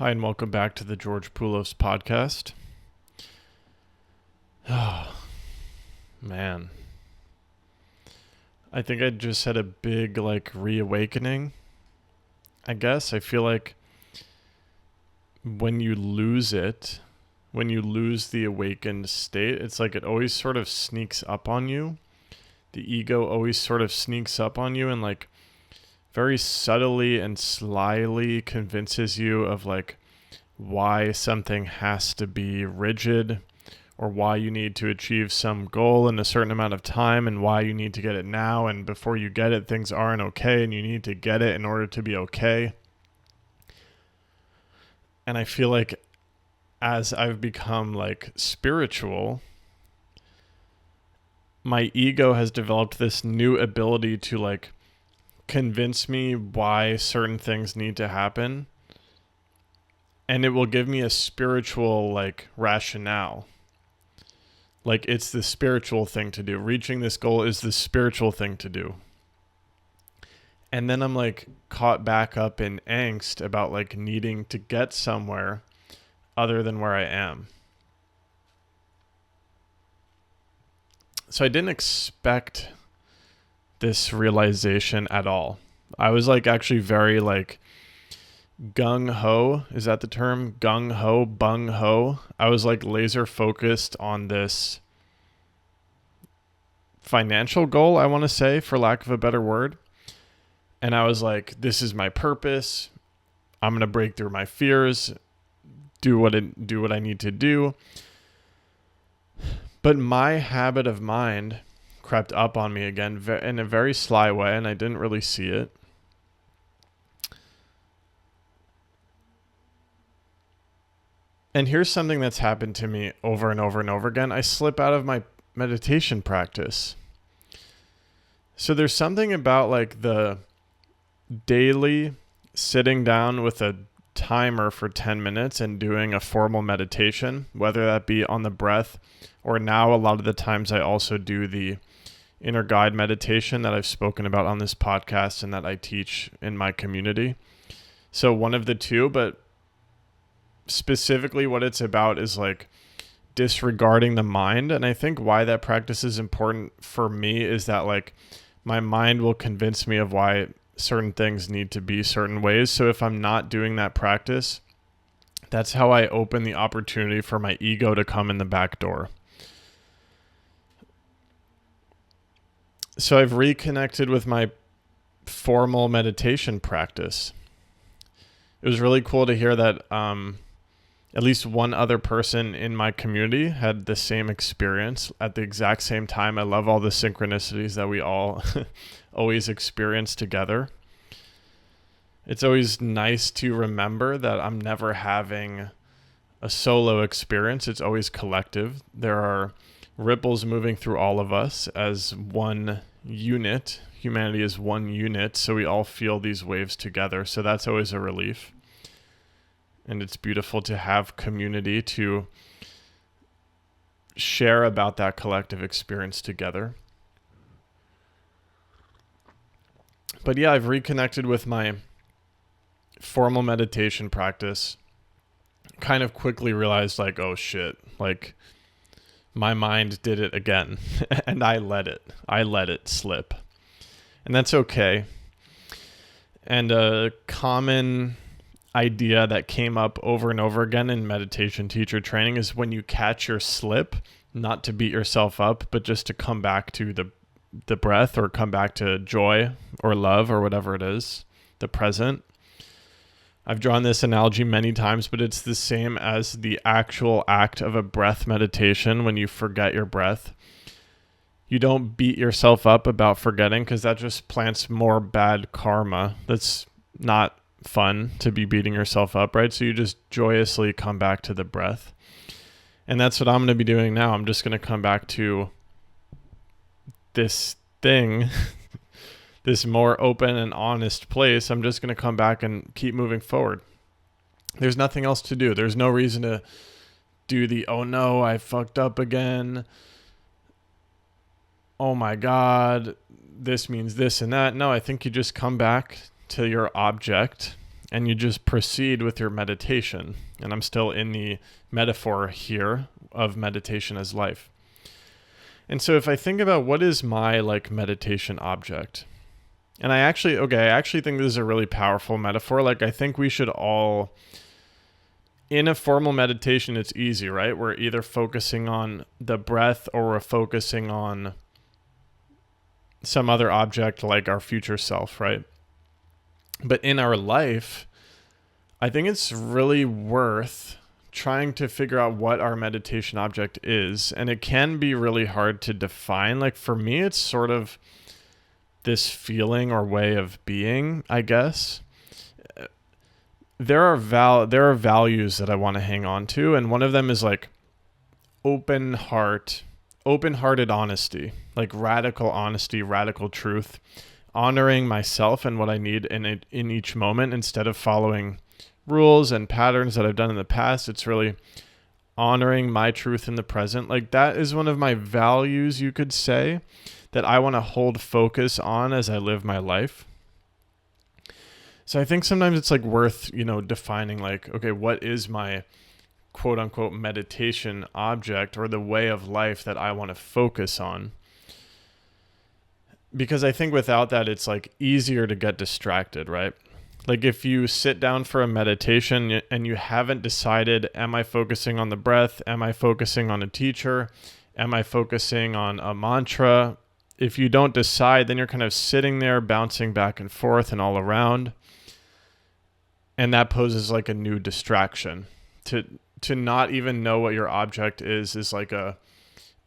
Hi, and welcome back to the George Poulos podcast. Oh, man. I think I just had a big, reawakening. I guess I feel like when you lose it, when you lose the awakened state, it's like it always sort of sneaks up on you. The ego always sort of sneaks up on you and, very subtly and slyly convinces you of, why something has to be rigid, or why you need to achieve some goal in a certain amount of time, and why you need to get it now, and before you get it things aren't okay and you need to get it in order to be okay. And I feel like as I've become spiritual, my ego has developed this new ability to convince me why certain things need to happen, and it will give me a spiritual rationale. It's the spiritual thing to do. Reaching this goal is the spiritual thing to do. And then I'm caught back up in angst about needing to get somewhere other than where I am. So I didn't expect this realization at all. I was actually very gung-ho. Is that the term? Gung-ho, bung-ho. I was laser focused on this financial goal, I want to say, for lack of a better word. And I was this is my purpose. I'm going to break through my fears, do what I need to do. But my habit of mind crept up on me again in a very sly way, and I didn't really see it. And here's something that's happened to me over and over and over again. I slip out of my meditation practice. So there's something about the daily sitting down with a timer for 10 minutes and doing a formal meditation, whether that be on the breath, or now a lot of the times I also do the inner guide meditation that I've spoken about on this podcast and that I teach in my community. So one of the two, but specifically what it's about is disregarding the mind. And I think why that practice is important for me is that my mind will convince me of why certain things need to be certain ways. So if I'm not doing that practice, that's how I open the opportunity for my ego to come in the back door. So I've reconnected with my formal meditation practice. It was really cool to hear that at least one other person in my community had the same experience at the exact same time. I love all the synchronicities that we all always experience together. It's always nice to remember that I'm never having a solo experience. It's always collective. There are ripples moving through all of us as one unit. Humanity is one unit, so we all feel these waves together. So that's always a relief. And it's beautiful to have community to share about that collective experience together. But yeah, I've reconnected with my formal meditation practice. Kind of quickly realized oh shit, my mind did it again. And I let it slip. And that's okay. And a common idea that came up over and over again in meditation teacher training is when you catch your slip, not to beat yourself up, but just to come back to the breath, or come back to joy or love or whatever it is, the present. I've drawn this analogy many times, but it's the same as the actual act of a breath meditation. When you forget your breath, you don't beat yourself up about forgetting, because that just plants more bad karma. That's not fun to be beating yourself up, right? So you just joyously come back to the breath. And that's what I'm going to be doing now. I'm just going to come back to this thing, this more open and honest place. I'm just going to come back and keep moving forward. There's nothing else to do. There's no reason to do the, oh no, I fucked up again. Oh my God, this means this and that. No, I think you just come back to your object and you just proceed with your meditation. And I'm still in the metaphor here of meditation as life. And so if I think about what is my like meditation object, and I actually think this is a really powerful metaphor. Like I think we should all, in a formal meditation, it's easy, right? We're either focusing on the breath or we're focusing on some other object like our future self, right? But in our life, I think it's really worth trying to figure out what our meditation object is. And it can be really hard to define. Like for me, it's sort of this feeling or way of being, I guess. There are values that I want to hang on to, and one of them is like open-hearted honesty, like radical honesty, radical truth, honoring myself and what I need in each moment instead of following rules and patterns that I've done in the past. It's really honoring my truth in the present. Like that is one of my values, you could say, that I want to hold focus on as I live my life. So I think sometimes it's like worth, defining like, okay, what is my quote unquote meditation object or the way of life that I want to focus on? Because I think without that, it's like easier to get distracted, right? Like if you sit down for a meditation and you haven't decided, am I focusing on the breath? Am I focusing on a teacher? Am I focusing on a mantra? If you don't decide, then you're kind of sitting there bouncing back and forth and all around. And that poses like a new distraction. To not even know what your object is like a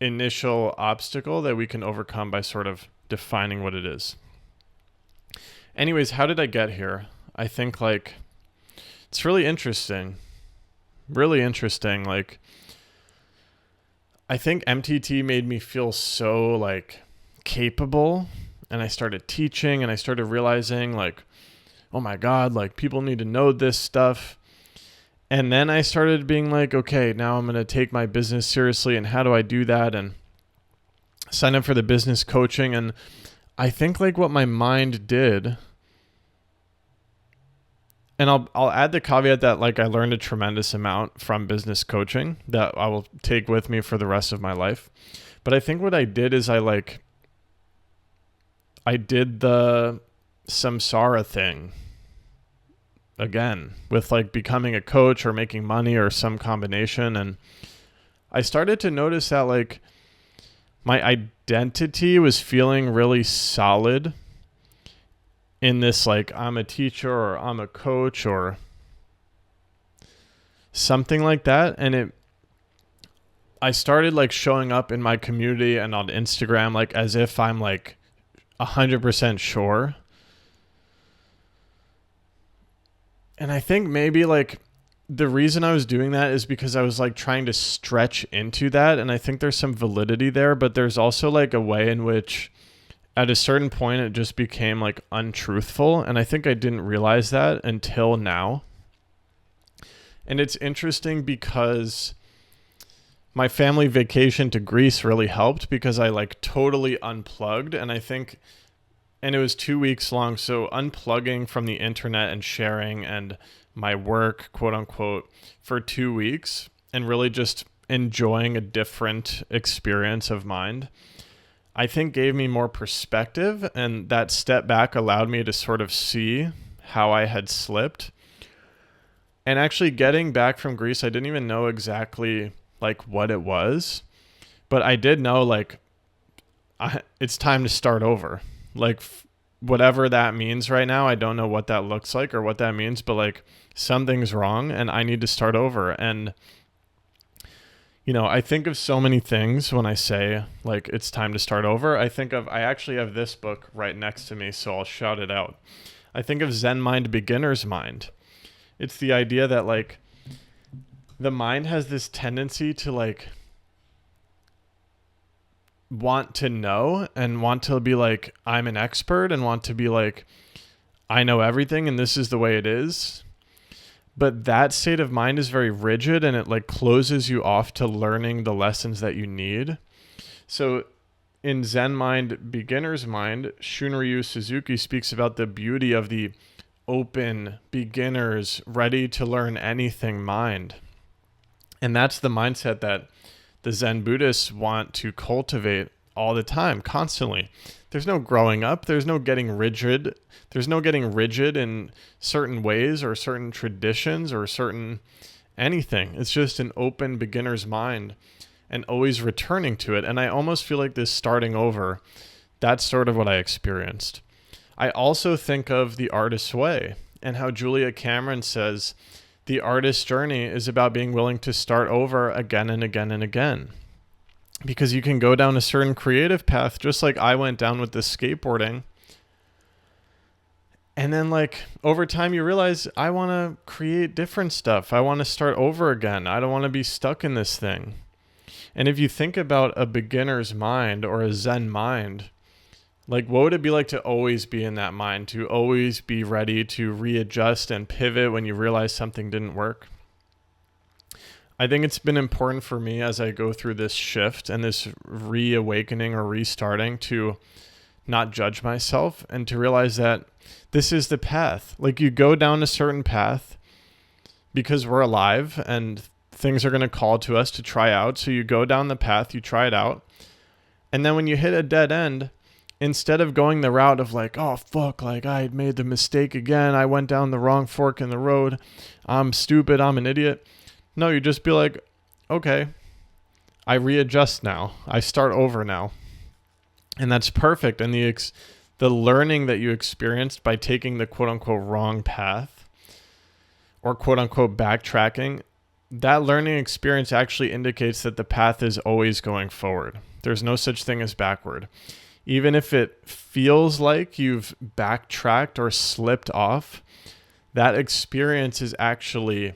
initial obstacle that we can overcome by sort of defining what it is. Anyways, how did I get here? I think like it's really interesting. Like I think MTT made me feel so like capable, and I started teaching and I started realizing like, oh my God, like people need to know this stuff. And then I started being like, okay, now I'm going to take my business seriously, and how do I do that? And sign up for the business coaching. And I think like what my mind did, and I'll add the caveat that like I learned a tremendous amount from business coaching that I will take with me for the rest of my life. But I think what I did is I did the samsara thing again with like becoming a coach or making money or some combination. And I started to notice that like my identity was feeling really solid in this, like I'm a teacher or I'm a coach or something like that. And I started like showing up in my community and on Instagram like as if I'm like 100% sure. And I think maybe like the reason I was doing that is because I was like trying to stretch into that. And I think there's some validity there, but there's also like a way in which at a certain point it just became like untruthful. And I think I didn't realize that until now. And it's interesting because my family vacation to Greece really helped because I like totally unplugged. And it was 2 weeks long. So unplugging from the internet and sharing and my work, quote unquote, for 2 weeks and really just enjoying a different experience of mind, I think gave me more perspective. And that step back allowed me to sort of see how I had slipped. And actually getting back from Greece, I didn't even know exactly like what it was, but I did know like it's time to start over. Like whatever that means right now, I don't know what that looks like or what that means, but like something's wrong and I need to start over. And I think of so many things when I say like it's time to start over. I actually have this book right next to me, so I'll shout it out. I think of Zen Mind, Beginner's Mind. It's the idea that like the mind has this tendency to like want to know and want to be like, I'm an expert, and want to be like, I know everything and this is the way it is. But that state of mind is very rigid and it like closes you off to learning the lessons that you need. So in Zen Mind, Beginner's Mind, Shunryu Suzuki speaks about the beauty of the open, beginners, ready to learn anything mind. And that's the mindset that the Zen Buddhists want to cultivate all the time, constantly. There's no growing up. There's no getting rigid. There's no getting rigid in certain ways or certain traditions or certain anything. It's just an open beginner's mind and always returning to it. And I almost feel like this starting over, that's sort of what I experienced. I also think of The Artist's Way and how Julia Cameron says the artist's journey is about being willing to start over again and again and again. Because you can go down a certain creative path, just like I went down with this skateboarding. And then like over time you realize I want to create different stuff. I want to start over again. I don't want to be stuck in this thing. And if you think about a beginner's mind or a Zen mind, like what would it be like to always be in that mind, to always be ready to readjust and pivot when you realize something didn't work? I think it's been important for me as I go through this shift and this reawakening or restarting to not judge myself and to realize that this is the path. Like you go down a certain path because we're alive and things are going to call to us to try out. So you go down the path, you try it out. And then when you hit a dead end, instead of going the route of like, oh, fuck, like I made the mistake again. I went down the wrong fork in the road. I'm stupid. I'm an idiot. No, you just be like, okay, I readjust now. I start over now. And that's perfect. And the learning that you experienced by taking the quote unquote wrong path or quote unquote backtracking, that learning experience actually indicates that the path is always going forward. There's no such thing as backward. Even if it feels like you've backtracked or slipped off, that experience is actually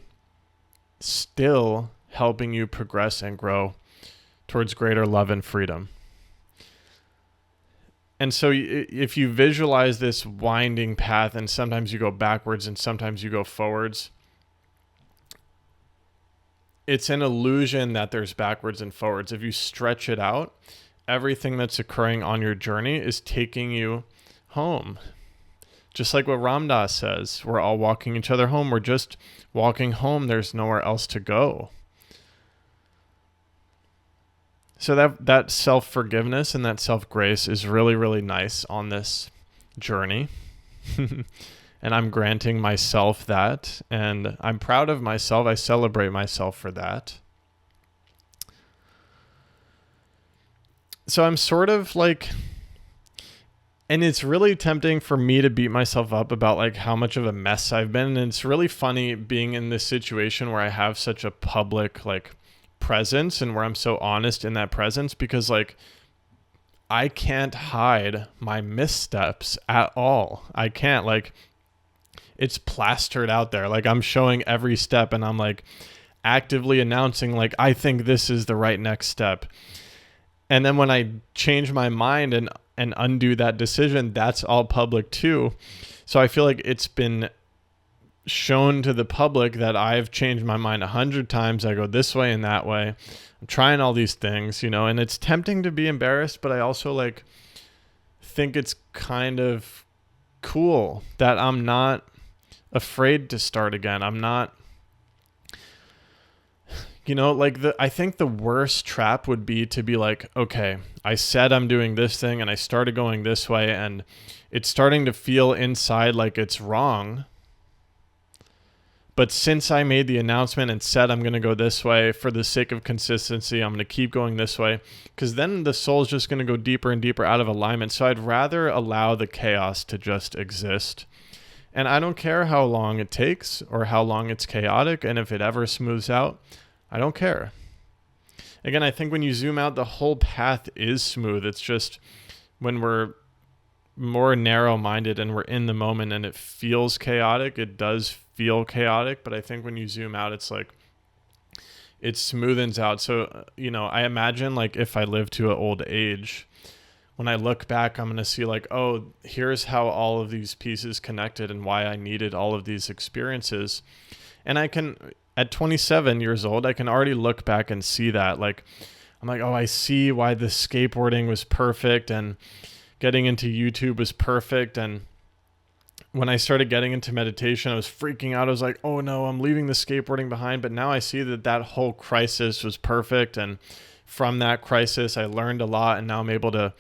still helping you progress and grow towards greater love and freedom. And so if you visualize this winding path and sometimes you go backwards and sometimes you go forwards, it's an illusion that there's backwards and forwards. If you stretch it out, everything that's occurring on your journey is taking you home. Just like what Ram Dass says, we're all walking each other home. We're just walking home. There's nowhere else to go. So that self-forgiveness and that self-grace is really, really nice on this journey. And I'm granting myself that. And I'm proud of myself. I celebrate myself for that. So I'm sort of like... And it's really tempting for me to beat myself up about like how much of a mess I've been. And it's really funny being in this situation where I have such a public like presence and where I'm so honest in that presence, because like I can't hide my missteps at all. I can't, like, it's plastered out there. Like I'm showing every step and I'm like actively announcing like, I think this is the right next step. And then when I change my mind and undo that decision, that's all public too. So I feel like it's been shown to the public that I've changed my mind 100 times. I go this way and that way. I'm trying all these things, you know, and it's tempting to be embarrassed, but I also like think it's kind of cool that I'm not afraid to start again. I'm not, you know, like I think the worst trap would be to be like, okay, I said I'm doing this thing and I started going this way and it's starting to feel inside like it's wrong. But since I made the announcement and said I'm going to go this way for the sake of consistency, I'm going to keep going this way, because then the soul's just going to go deeper and deeper out of alignment. So I'd rather allow the chaos to just exist. And I don't care how long it takes or how long it's chaotic. And if it ever smooths out, I don't care. Again, I think when you zoom out, the whole path is smooth. It's just when we're more narrow-minded and we're in the moment and it feels chaotic, it does feel chaotic. But I think when you zoom out, it's like it smoothens out. So, you know, I imagine like if I live to an old age, when I look back, I'm going to see like, oh, here's how all of these pieces connected and why I needed all of these experiences. And I can, at 27 years old, I can already look back and see that. Like, I'm like, oh, I see why the skateboarding was perfect and getting into YouTube was perfect. And when I started getting into meditation, I was freaking out. I was like, oh no, I'm leaving the skateboarding behind. But now I see that that whole crisis was perfect. And from that crisis, I learned a lot. And now I'm able to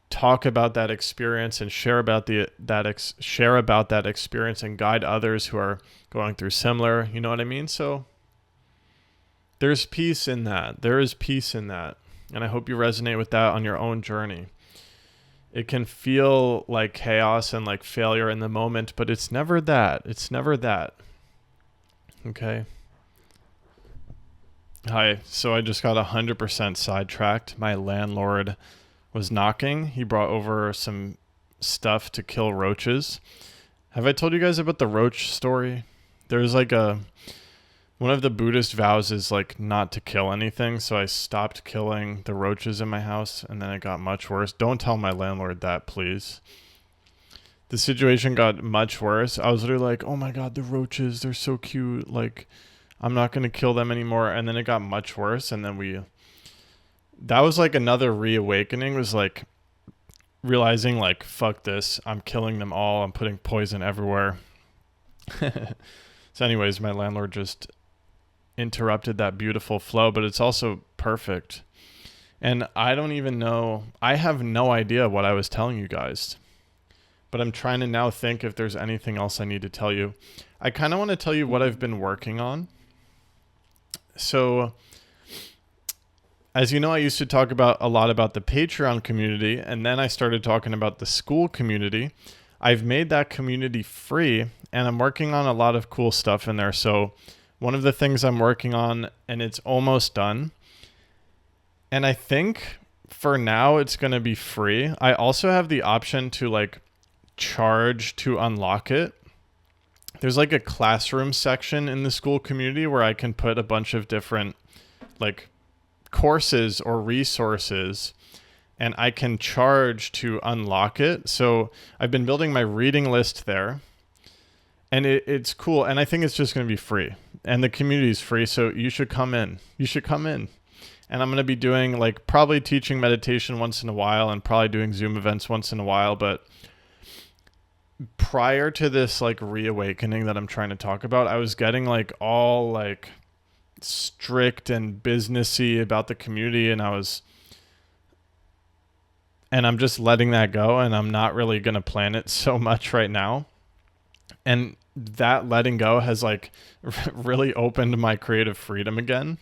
talk about that experience and share about that experience and guide others who are going through similar. You know what I mean? So there's peace in that. There is peace in that. And I hope you resonate with that on your own journey. It can feel like chaos and like failure in the moment, but it's never that. It's never that. Okay. Hi. So I just got 100% sidetracked. My landlord was knocking. He brought over some stuff to kill roaches. Have I told you guys about the roach story? There's like one of the Buddhist vows is like not to kill anything. So I stopped killing the roaches in my house, and then it got much worse. Don't tell my landlord that, please. The situation got much worse. I was literally like, oh my God, the roaches, they're so cute. Like, I'm not going to kill them anymore. And then it got much worse. And then that was like another reawakening, was like realizing like, fuck this. I'm killing them all. I'm putting poison everywhere. So anyways, my landlord just interrupted that beautiful flow, but it's also perfect. And I don't even know, I have no idea what I was telling you guys, but I'm trying to now think if there's anything else I need to tell you. I kind of want to tell you what I've been working on. So as you know, I used to talk about a lot about the Patreon community, and then I started talking about the school community. I've made that community free, and I'm working on a lot of cool stuff in there. So one of the things I'm working on, and it's almost done, and I think for now it's going to be free. I also have the option to like charge to unlock it. There's like a classroom section in the school community where I can put a bunch of different like courses or resources, and I can charge to unlock it. So I've been building my reading list there, and it's cool. And I think it's just going to be free, and the community is free. So you should come in. You should come in. And I'm going to be doing like probably teaching meditation once in a while, and probably doing Zoom events once in a while. But prior to this like reawakening that I'm trying to talk about, I was getting like all like strict and businessy about the community, and I'm just letting that go, and I'm not really going to plan it so much right now. And that letting go has like really opened my creative freedom again,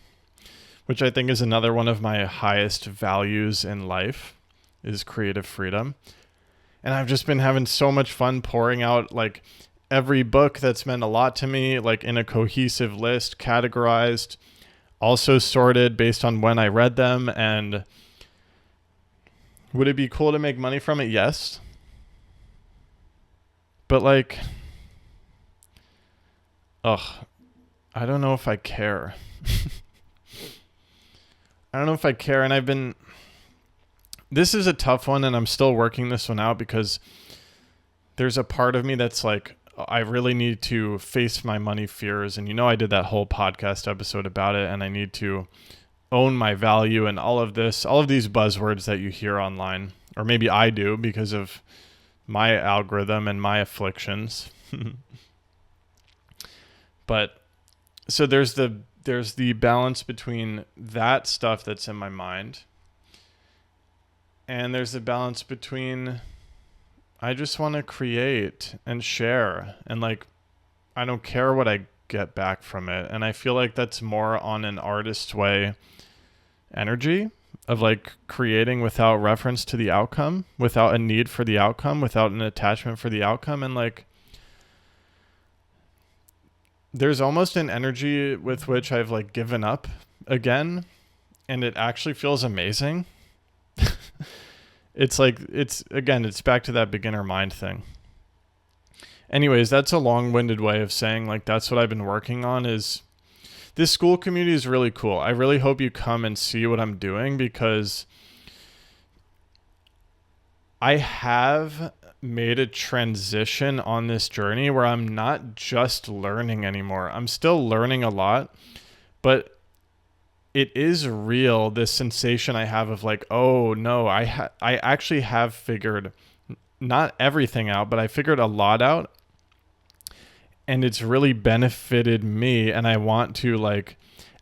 which I think is another one of my highest values in life, is creative freedom. And I've just been having so much fun pouring out like every book that's meant a lot to me, like in a cohesive list, categorized, also sorted based on when I read them. And would it be cool to make money from it? Yes. But like, I don't know if I care. I don't know if I care. And this is a tough one, and I'm still working this one out, because there's a part of me that's like, I really need to face my money fears. And I did that whole podcast episode about it, and I need to own my value and all of these buzzwords that you hear online, or maybe I do because of my algorithm and my afflictions. But so there's the balance between that stuff that's in my mind, and there's the balance between I just want to create and share, and like I don't care what I get back from it. And I feel like that's more on an artist way energy of like creating without reference to the outcome, without a need for the outcome, without an attachment for the outcome. And like there's almost an energy with which I've like given up again, and it actually feels amazing. It's like, it's back to that beginner mind thing. Anyways, that's a long-winded way of saying like that's what I've been working on. Is this school community is really cool. I really hope you come and see what I'm doing, because I have made a transition on this journey where I'm not just learning anymore. I'm still learning a lot, but it is real, this sensation I have of like, oh no, I actually have figured not everything out, but I figured a lot out, and it's really benefited me. And I want to, like,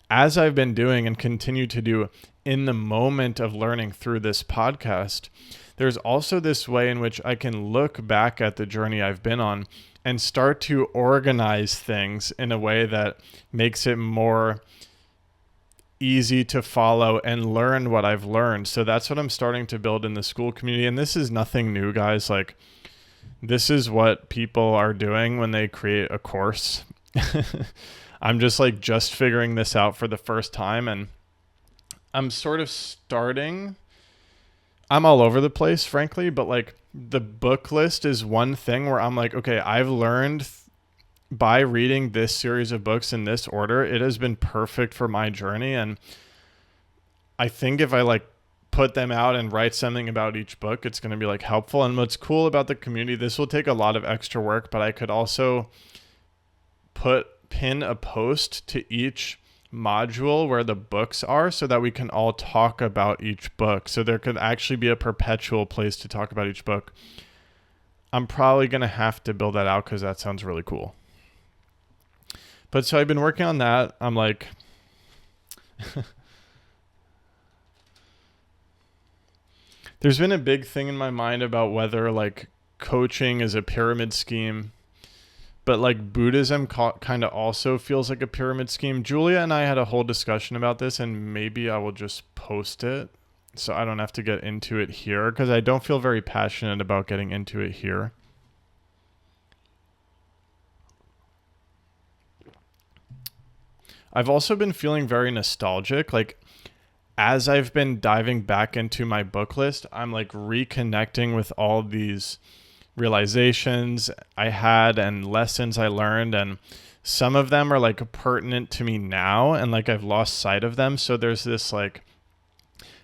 as I've been doing and continue to do in the moment of learning through this podcast, there's also this way in which I can look back at the journey I've been on and start to organize things in a way that makes it more easy to follow and learn what I've learned. So that's what I'm starting to build in the Skool community. And this is nothing new, guys. Like, this is what people are doing when they create a course. I'm just figuring this out for the first time, and I'm sort of starting. I'm all over the place, frankly, but like the book list is one thing where I'm like, okay, I've learned by reading this series of books in this order, it has been perfect for my journey. And I think if I like put them out and write something about each book, it's going to be like helpful. And what's cool about the community, this will take a lot of extra work, but I could also pin a post to each module where the books are so that we can all talk about each book. So there could actually be a perpetual place to talk about each book. I'm probably going to have to build that out because that sounds really cool. But so I've been working on that. I'm like, there's been a big thing in my mind about whether like coaching is a pyramid scheme, but like Buddhism kind of also feels like a pyramid scheme. Julia and I had a whole discussion about this, and maybe I will just post it so I don't have to get into it here because I don't feel very passionate about getting into it here. I've also been feeling very nostalgic. Like, as I've been diving back into my book list, I'm like reconnecting with all these realizations I had and lessons I learned, and some of them are like pertinent to me now, and like I've lost sight of them. So there's this like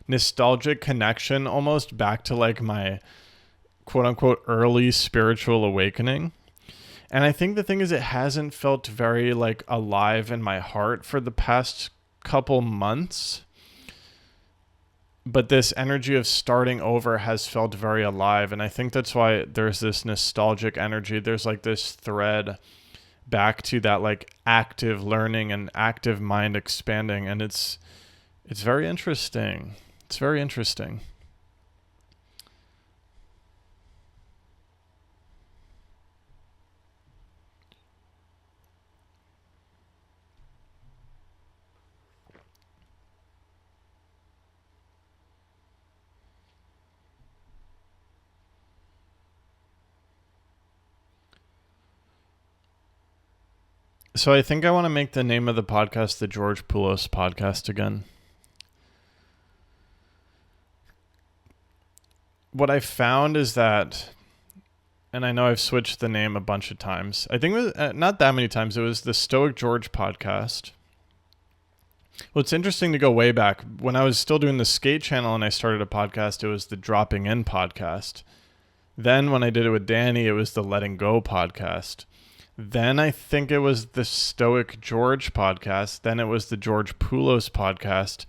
nostalgic connection almost back to like my quote unquote early spiritual awakening. And I think the thing is, it hasn't felt very like alive in my heart for the past couple months. But this energy of starting over has felt very alive. And I think that's why there's this nostalgic energy. There's like this thread back to that like active learning and active mind expanding. And it's very interesting. It's very interesting. So I think I want to make the name of the podcast the George Poulos Podcast again. What I found is that, and I know I've switched the name a bunch of times. I think it was not that many times. It was the Stoic George Podcast. Well, it's interesting to go way back. When I was still doing the skate channel and I started a podcast, it was the Dropping In Podcast. Then when I did it with Danny, it was the Letting Go Podcast. Then I think it was the Stoic George Podcast. Then it was the George Poulos Podcast.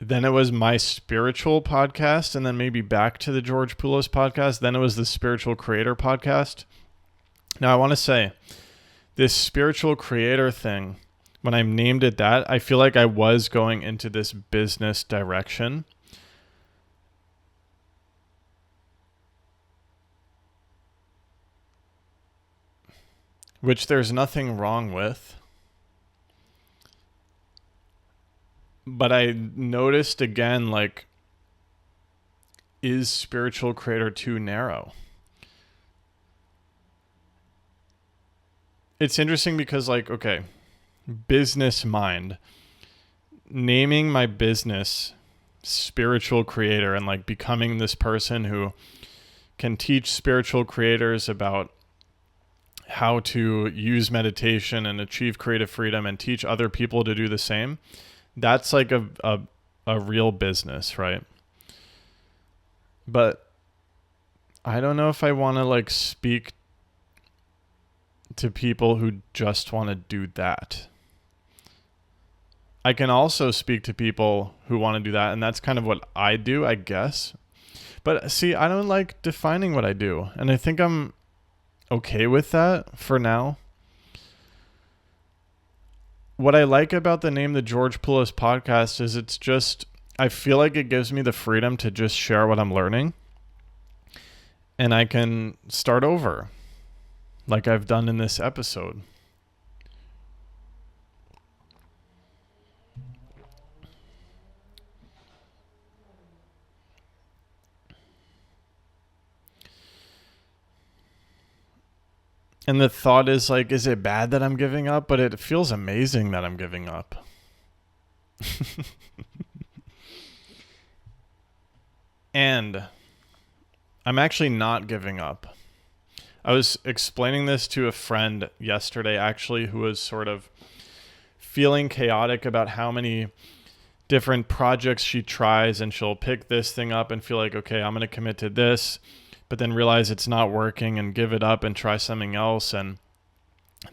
Then it was my spiritual podcast, and then maybe back to the George Poulos Podcast. Then it was the Spiritual Creator Podcast. Now, I want to say, this spiritual creator thing, when I named it that, I feel like I was going into this business direction. Which there's nothing wrong with. But I noticed again, like, is spiritual creator too narrow? It's interesting because, like, okay, business mind, naming my business spiritual creator and like becoming this person who can teach spiritual creators about how to use meditation and achieve creative freedom and teach other people to do the same. That's like a real business, right? But I don't know if I want to like speak to people who just want to do that. I can also speak to people who want to do that, and that's kind of what I do, I guess. But see, I don't like defining what I do. And I think I'm okay with that for now. What I like about the name The George Poulos Podcast is it's just, I feel like it gives me the freedom to just share what I'm learning. And I can start over like I've done in this episode. And the thought is like, is it bad that I'm giving up? But it feels amazing that I'm giving up. And I'm actually not giving up. I was explaining this to a friend yesterday, actually, who was sort of feeling chaotic about how many different projects she tries, and she'll pick this thing up and feel like, okay, I'm going to commit to this, but then realize it's not working and give it up and try something else. And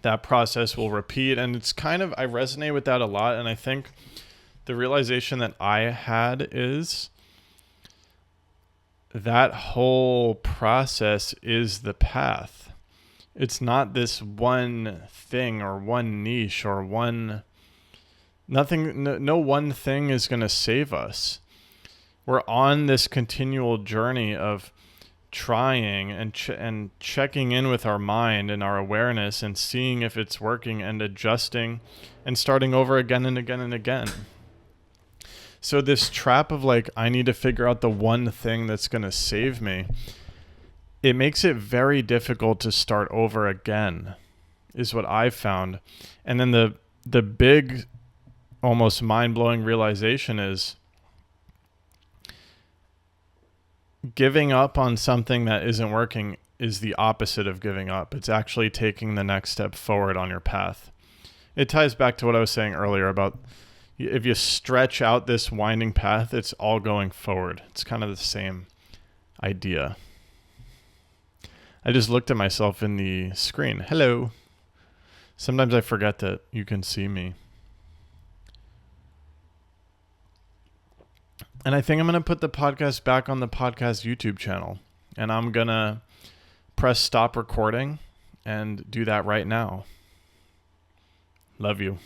that process will repeat. And it's kind of, I resonate with that a lot. And I think the realization that I had is that whole process is the path. It's not this one thing or one niche or no one thing is going to save us. We're on this continual journey of trying and checking in with our mind and our awareness and seeing if it's working and adjusting and starting over again and again and again. So this trap of like, I need to figure out the one thing that's going to save me, it makes it very difficult to start over again, is what I've found. And then the big, almost mind-blowing realization is giving up on something that isn't working is the opposite of giving up. It's actually taking the next step forward on your path. It ties back to what I was saying earlier about if you stretch out this winding path, it's all going forward. It's kind of the same idea. I just looked at myself in the screen. Hello. Sometimes I forget that you can see me. And I think I'm going to put the podcast back on the podcast YouTube channel. And I'm going to press stop recording and do that right now. Love you.